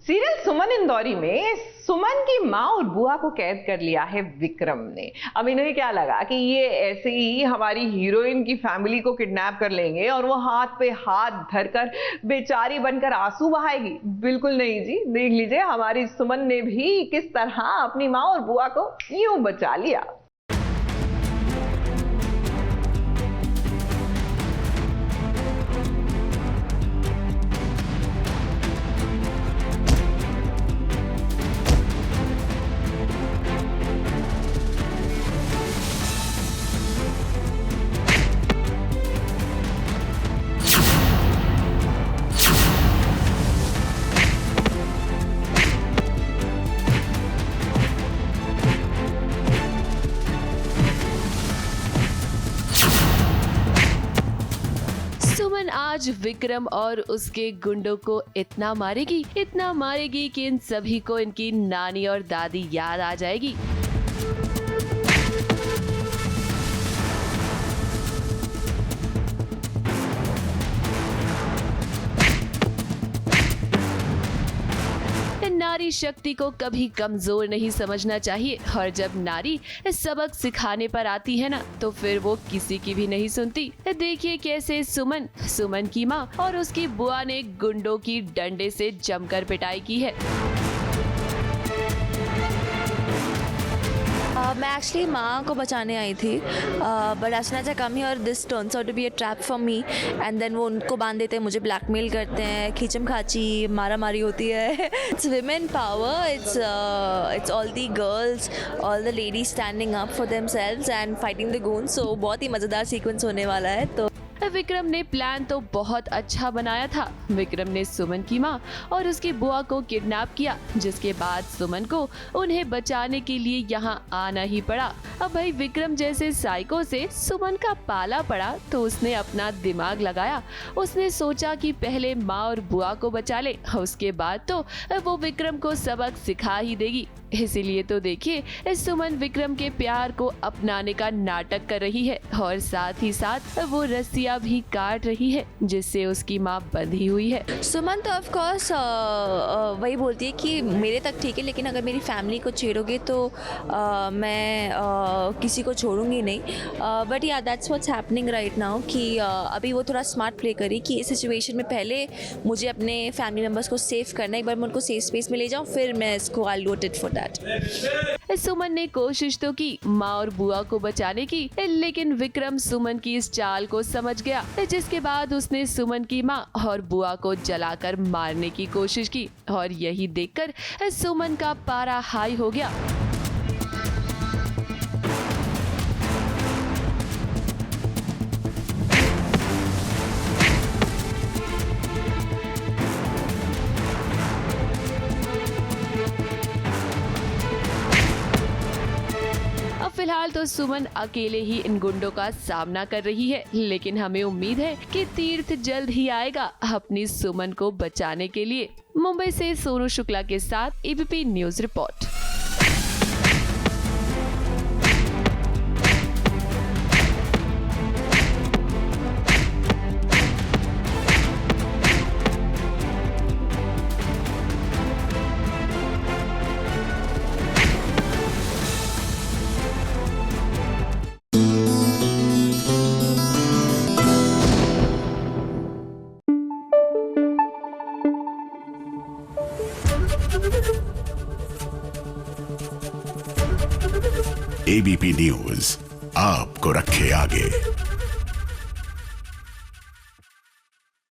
Serial सुमन इंदौरी में सुमन की माँ और बुआ को कैद कर लिया है विक्रम ने। अब इन्हें क्या लगा कि ये ऐसे ही हमारी हीरोइन की फैमिली को किडनैप कर लेंगे और वो हाथ पे हाथ धरकर बेचारी बनकर आंसू बहाएगी? बिल्कुल नहीं जी। देख लीजिए हमारी सुमन ने भी किस तरह अपनी माँ और बुआ को यूं बचा लिया। सुमन आज विक्रम और उसके गुंडों को इतना मारेगी कि इन सभी को इनकी नानी और दादी याद आ जाएगी। नारी शक्ति को कभी कमजोर नहीं समझना चाहिए और जब नारी सबक सिखाने पर आती है ना, तो फिर वो किसी की भी नहीं सुनती। देखिए कैसे सुमन की माँ और उसकी बुआ ने गुंडों की डंडे से जमकर पिटाई की है। मैं एक्चुअली माँ को बचाने आई थी, but as soon as I come here this turns out to be a trap for me. And then वो उनको बांध देते हैं, मुझे ब्लैकमेल करते हैं, खींचम खाची मारा मारी होती है। It's women power, it's all the girls, all the ladies standing up for themselves and fighting the गूंज। सो बहुत ही मज़ेदार सीक्वेंस होने वाला है। तो विक्रम ने प्लान तो बहुत अच्छा बनाया था। विक्रम ने सुमन की माँ और उसकी बुआ को किडनैप किया, जिसके बाद सुमन को उन्हें बचाने के लिए यहाँ आना ही पड़ा। अब भाई विक्रम जैसे साइको से सुमन का पाला पड़ा तो उसने अपना दिमाग लगाया। उसने सोचा कि पहले माँ और बुआ को बचा ले, उसके बाद तो वो विक्रम को सबक सिखा ही देगी। इसीलिए तो देखिए सुमन विक्रम के प्यार को अपनाने का नाटक कर रही है और साथ ही साथ वो रस्सियाँ भी काट रही है जिससे उसकी माँ बंधी हुई है। सुमन तो ऑफ कोर्स वही बोलती है कि मेरे तक ठीक है, लेकिन अगर मेरी फैमिली को छेड़ोगे तो मैं किसी को छोड़ूंगी नहीं। बट या that's what's happening right now कि अभी वो थोड़ा स्मार्ट प्ले करी कि इस सिचुएशन में पहले मुझे अपने फैमिली मेम्बर्स को सेफ करना है, एक बार मैं उनको सेफ स्पेस में ले जाऊँ, फिर मैं इसको I do it for that. Suman ने कोशिश तो की माँ और बुआ को बचाने की, लेकिन विक्रम सुमन की इस चाल को समझ गया, जिसके बाद उसने सुमन की माँ और बुआ को जलाकर मारने की कोशिश की और यही देखकर सुमन का पारा हाई हो गया। फिलहाल तो सुमन अकेले ही इन गुंडों का सामना कर रही है, लेकिन हमें उम्मीद है कि तीर्थ जल्द ही आएगा अपनी सुमन को बचाने के लिए। मुंबई से सोनू शुक्ला के साथ ABP news report. ABP news आपको रखे आगे।